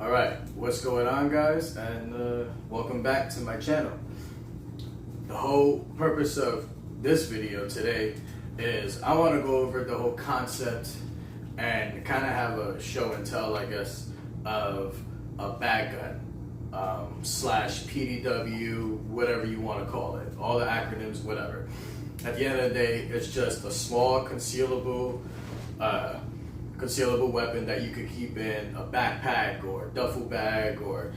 Alright, what's going on, guys, and welcome back to my channel. The whole purpose of this video today is I want to go over the whole concept and kind of have a show and tell, I guess, of a bag gun slash PDW, whatever you want to call it, all the acronyms, whatever. At the end of the day, it's just a small concealable weapon that you could keep in a backpack or duffel bag or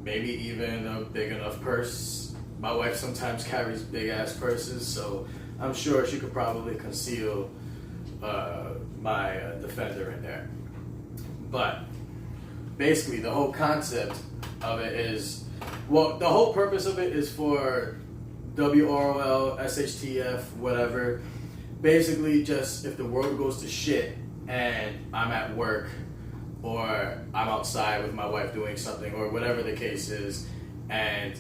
my even a big enough purse. My wife sometimes carries big ass purses, so I'm sure she could probably conceal my Defender in there. But basically the whole concept of it is, well, the whole purpose of it is for WROL, SHTF, whatever. Basically just if the world goes to shit and I'm at work or I'm outside with my wife doing something or whatever the case is, and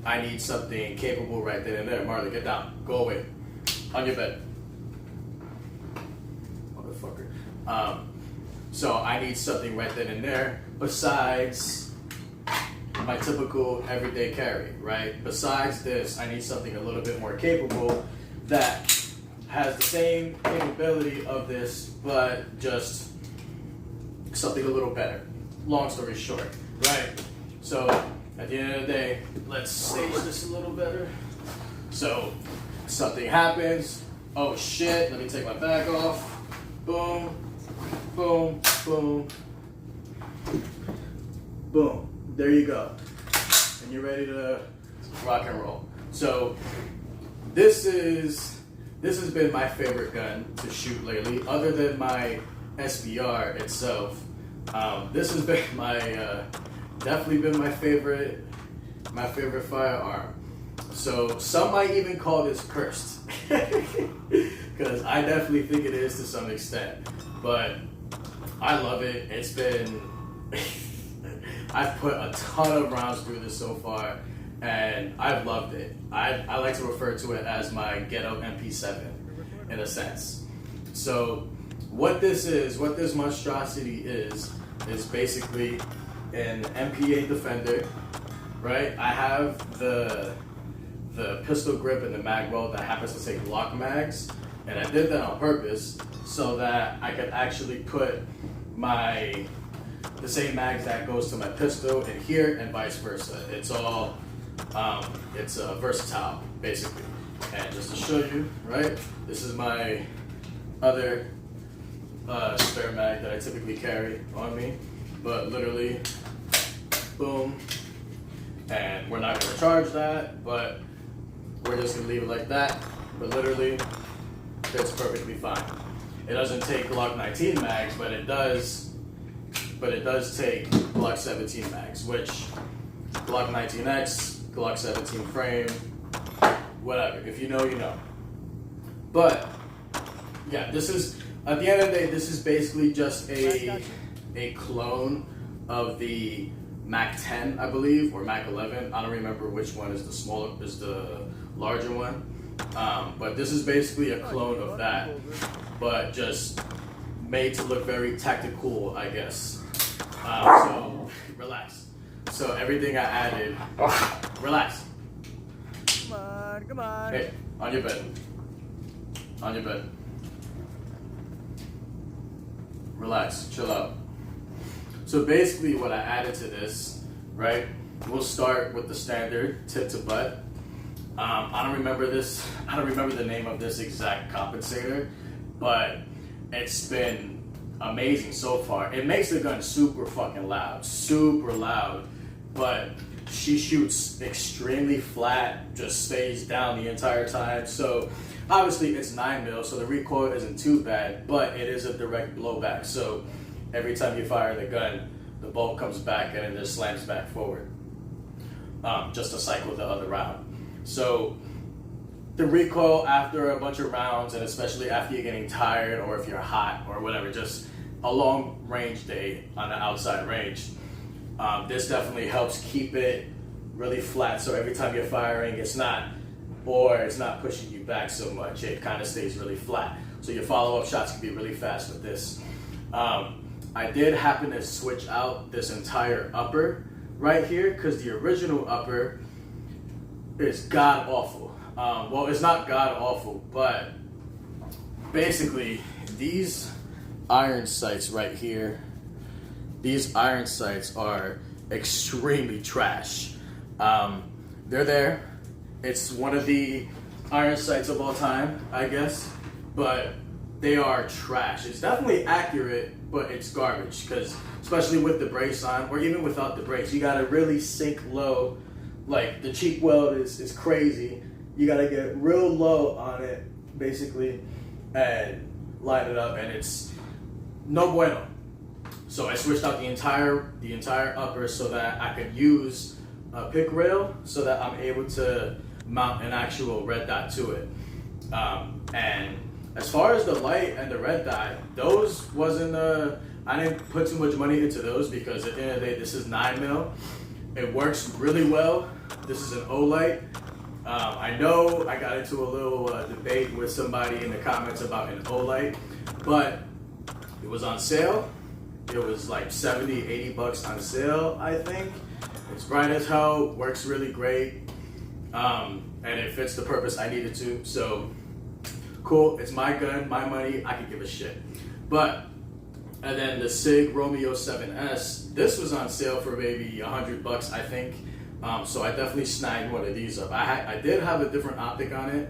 I need something capable right then and there. Marley, get down. Go away. On your bed. Motherfucker. So I need something right then and there besides my typical everyday carry, right? Besides this, I need something a little bit more capable that has the same capability of this, but just something a little better. Long story short, right? So at the end of the day, let's stage this a little better. So something happens. Oh shit, let me take my bag off. Boom, boom, boom, boom. There you go. And you're ready to rock and roll. So this has been my favorite gun to shoot lately, other than my SBR itself. This has been my definitely been my favorite firearm. So some might even call this cursed, because I definitely think it is to some extent. But I love it. It's been I've put a ton of rounds through this so far, and I've loved it. I like to refer to it as my ghetto MP7 in a sense. So what this monstrosity is basically an MPA Defender, right? I have the pistol grip and the mag well that happens to take Glock mags, and I did that on purpose so that I could actually put the same mags that goes to my pistol in here and vice versa. It's all it's versatile basically. And just to show you, right, this is my other spare mag that I typically carry on me, but literally boom, and we're not going to charge that, but we're just going to leave it like that. But literally fits perfectly fine. It doesn't take Glock 19 mags, but it does take Glock 17 mags, which Glock 19X, Glock 17 frame, whatever. If you know, you know. But yeah, this is, at the end of the day, this is basically just a clone of the Mac 10, I believe, or Mac 11. I don't remember which one is the larger one. But this is basically a clone of that, but just made to look very tactical, I guess. So relax. So everything I added, relax. Come on. Hey, on your bed. On your bed. Relax, chill out. So basically what I added to this, right? We'll start with the standard tip to butt. I don't remember the name of this exact compensator, but it's been amazing so far. It makes the gun super fucking loud, super loud, but she shoots extremely flat, just stays down the entire time. So obviously it's 9mm, so the recoil isn't too bad, but it is a direct blowback. So every time you fire the gun, the bolt comes back and it just slams back forward, just to cycle the other round. So the recoil after a bunch of rounds, and especially after you're getting tired or if you're hot or whatever, just a long range day on the outside range, this definitely helps keep it really flat. So every time you're firing, it's not pushing you back so much. It kind of stays really flat. So your follow-up shots can be really fast with this. I did happen to switch out this entire upper right here because the original upper is god awful. Well, it's not god awful, but basically these iron sights right here, these iron sights are extremely trash. They're there. It's one of the iron sights of all time, I guess, but they are trash. It's definitely accurate, but it's garbage because especially with the brace on, or even without the brace, you gotta really sink low. Like the cheek weld is crazy. You gotta get real low on it, basically, and line it up, and it's no bueno. So I switched out the entire upper so that I could use a pick rail so that I'm able to mount an actual red dot to it. And as far as the light and the red dot, those wasn't I didn't put too much money into those because at the end of the day, this is 9mm. It works really well. This is an Olight. I know I got into a little debate with somebody in the comments about an Olight, but it was on sale. It was like 70, 80 bucks on sale, I think. It's bright as hell, works really great, and it fits the purpose I needed to. So cool, it's my gun, my money, I can give a shit. But, and then the SIG Romeo 7S, this was on sale for maybe 100 bucks, I think. So I definitely snagged one of these up. I did have a different optic on it,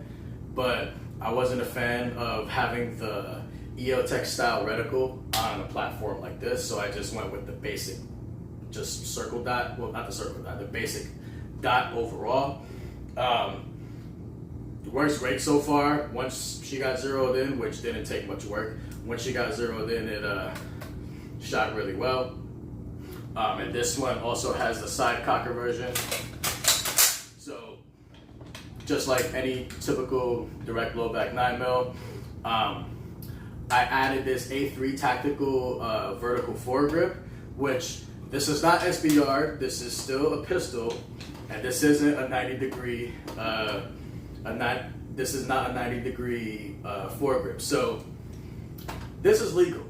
but I wasn't a fan of having the EOTech style reticle on a platform like this, so I just went with the basic, just circle dot. Well, not the circle dot, the basic dot overall. It works great so far. Once she got zeroed in, which didn't take much work, once she got zeroed in, it shot really well. And this one also has the side cocker version. So just like any typical direct blowback 9mm, I added this A3 tactical vertical foregrip, which this is not SBR, this is still a pistol, and this isn't a 90 degree, this is not a 90 degree foregrip. So this is legal.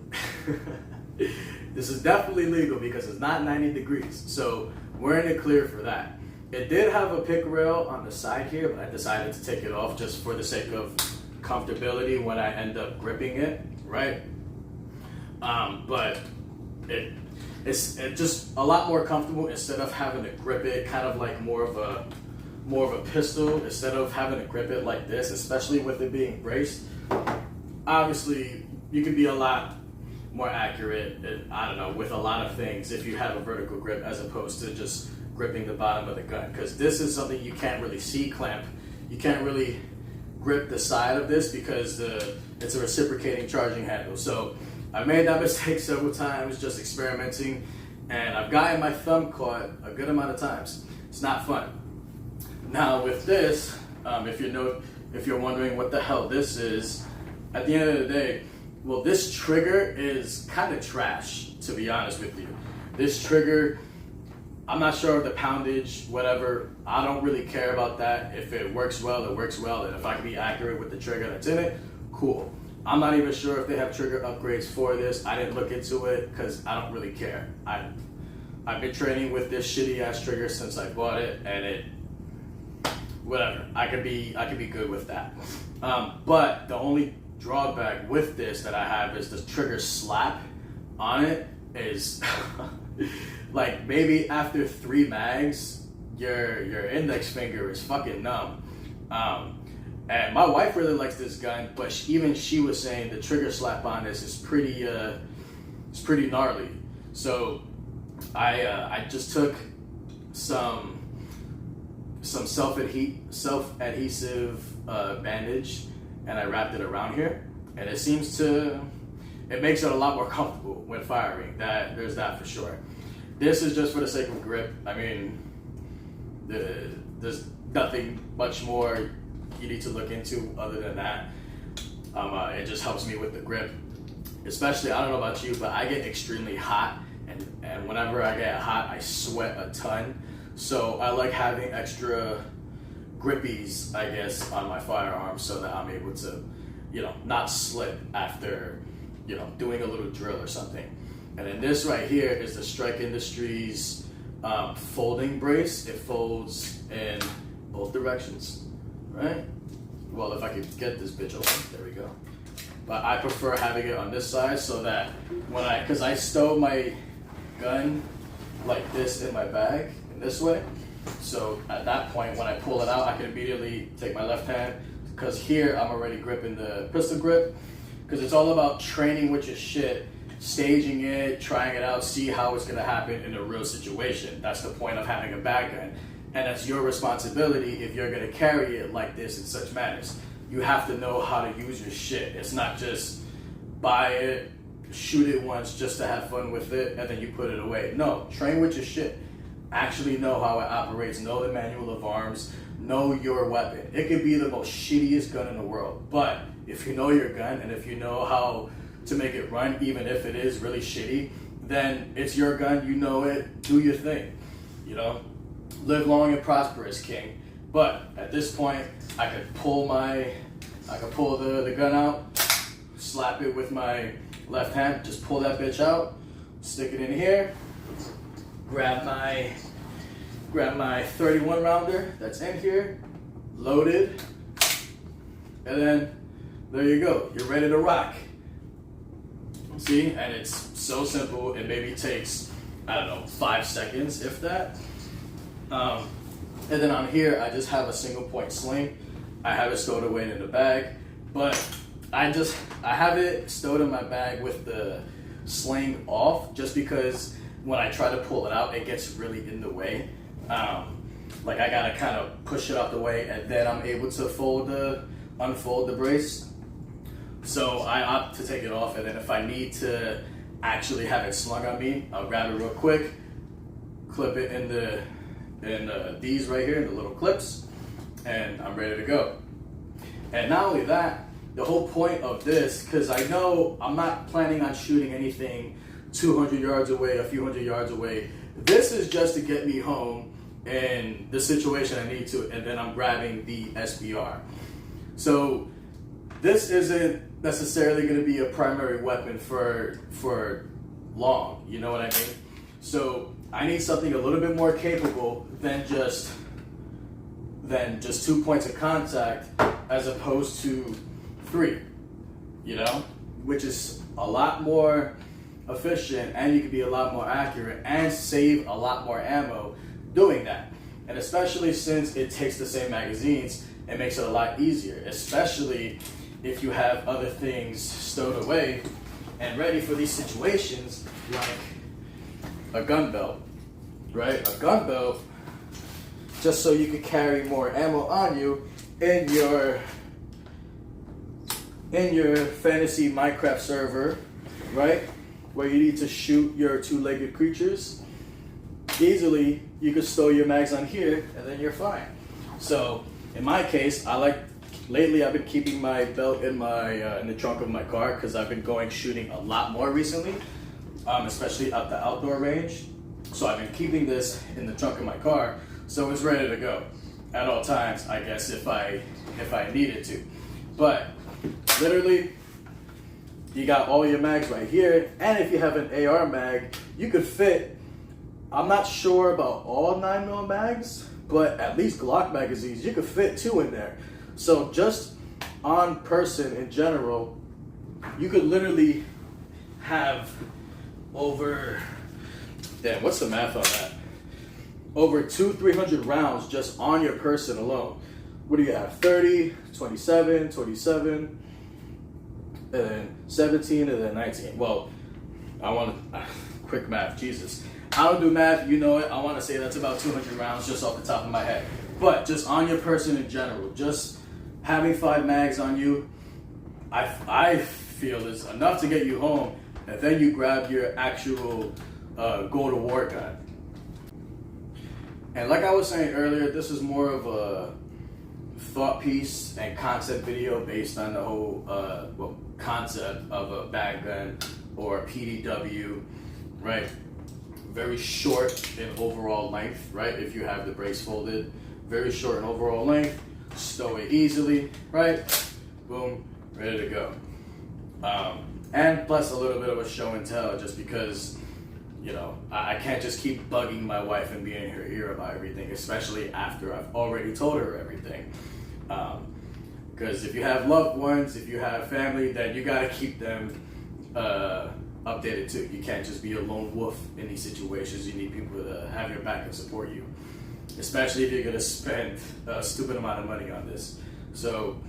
This is definitely legal because it's not 90 degrees. So we're in the clear for that. It did have a pick rail on the side here, but I decided to take it off just for the sake of comfortability when I end up gripping it, right? But it's just a lot more comfortable instead of having to grip it kind of like more of a pistol, instead of having to grip it like this, especially with it being braced. Obviously, you can be a lot more accurate, I don't know, with a lot of things if you have a vertical grip as opposed to just gripping the bottom of the gun, because this is something you can't really C-clamp. You can't really grip the side of this because it's a reciprocating charging handle. So I made that mistake several times just experimenting, and I've gotten my thumb caught a good amount of times. It's not fun. Now with this, if you're wondering what the hell this is, at the end of the day, well, this trigger is kind of trash, to be honest with you. This trigger, I'm not sure of the poundage, whatever. I don't really care about that. If it works well, it works well. And if I can be accurate with the trigger that's in it, cool. I'm not even sure if they have trigger upgrades for this. I didn't look into it because I don't really care. I've been training with this shitty ass trigger since I bought it, and whatever. I could be good with that. But the only drawback with this that I have is the trigger slap on it is like maybe after 3 mags, your index finger is fucking numb. And my wife really likes this gun, but even she was saying the trigger slap on this is pretty gnarly. So I just took some self-adhesive bandage, and I wrapped it around here, and it makes it a lot more comfortable when firing. There's that for sure. This is just for the sake of grip. I mean, there's nothing much more you need to look into other than that. It just helps me with the grip. Especially, I don't know about you, but I get extremely hot, and whenever I get hot, I sweat a ton. So I like having extra grippies, I guess, on my firearm so that I'm able to, not slip after, doing a little drill or something. And then this right here is the Strike Industries folding brace. It folds in both directions, right? Well, if I could get this bitch open, there we go. But I prefer having it on this side so that when because I stow my gun like this in my bag in this way. So at that point, when I pull it out, I can immediately take my left hand, because here I'm already gripping the pistol grip, because it's all about training with your shit, staging it, trying it out, see how it's gonna happen in a real situation. That's the point of having a bag gun. And that's your responsibility if you're gonna carry it like this in such manners. You have to know how to use your shit. It's not just buy it, shoot it once just to have fun with it, and then you put it away. No, train with your shit. Actually know how it operates, know the manual of arms, know your weapon. It could be the most shittiest gun in the world, but if you know your gun and if you know how to make it run, even if it is really shitty, then it's your gun, you know it, do your thing, you know? Live long and prosperous, king. But at this point, I could pull the gun out, slap it with my left hand, just pull that bitch out, stick it in here, grab my 31 rounder that's in here, loaded, and then there you go, you're ready to rock. See, and it's so simple. It maybe takes, I don't know, 5 seconds, if that. And then on here, I just have a single point sling. I have it stowed away in the bag, but I have it stowed in my bag with the sling off, just because when I try to pull it out, it gets really in the way. Like I gotta kind of push it out the way, and then I'm able to unfold the brace. So I opt to take it off, and then if I need to actually have it slung on me, I'll grab it real quick, clip it in these right here, in the little clips, and I'm ready to go. And not only that, the whole point of this, because I know I'm not planning on shooting anything 200 yards away, a few hundred yards away. This is just to get me home in the situation I need to, and then I'm grabbing the SBR. So this isn't necessarily going to be a primary weapon for long, you know what I mean? So I need something a little bit more capable than just 2 points of contact, as opposed to 3, you know, which is a lot more efficient, and you can be a lot more accurate and save a lot more ammo doing that. And especially since it takes the same magazines, it makes it a lot easier, especially if you have other things stowed away and ready for these situations, like a gun belt, right? A gun belt, just so you can carry more ammo on you in your fantasy Minecraft server, right? Where you need to shoot your 2-legged creatures. Easily, you could stow your mags on here, and then you're fine. So, in my case, lately I've been keeping my belt in the trunk of my car, because I've been going shooting a lot more recently, especially at the outdoor range. So I've been keeping this in the trunk of my car, so it's ready to go at all times, I guess, if I needed to. But literally, you got all your mags right here, and if you have an AR mag, you could fit, I'm not sure about all 9mm mags, but at least Glock magazines, you could fit 2 in there. So just on person in general, you could literally have over, damn, what's the math on that? Over 200-300 rounds just on your person alone. What do you have? 30, 27, 27, and then 17, and then 19. Well, I want quick math, Jesus. I don't do math, you know it. I want to say that's about 200 rounds just off the top of my head. But just on your person in general, just having 5 mags on you, I feel is enough to get you home, and then you grab your actual go-to-war gun. And like I was saying earlier, this is more of a thought piece and concept video based on the whole concept of a bag gun or a PDW, right? Very short in overall length, right? If you have the brace folded, very short in overall length, stow it easily, right? Boom, ready to go. and plus a little bit of a show and tell, just because, you know, I can't just keep bugging my wife and being in her ear about everything, especially after I've already told her everything. Because if you have loved ones, if you have family, then you gotta keep them updated too. You can't just be a lone wolf in these situations. You need people to have your back and support you, especially if you're gonna spend a stupid amount of money on this. So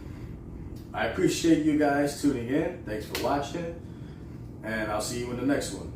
I appreciate you guys tuning in. Thanks for watching, and I'll see you in the next one.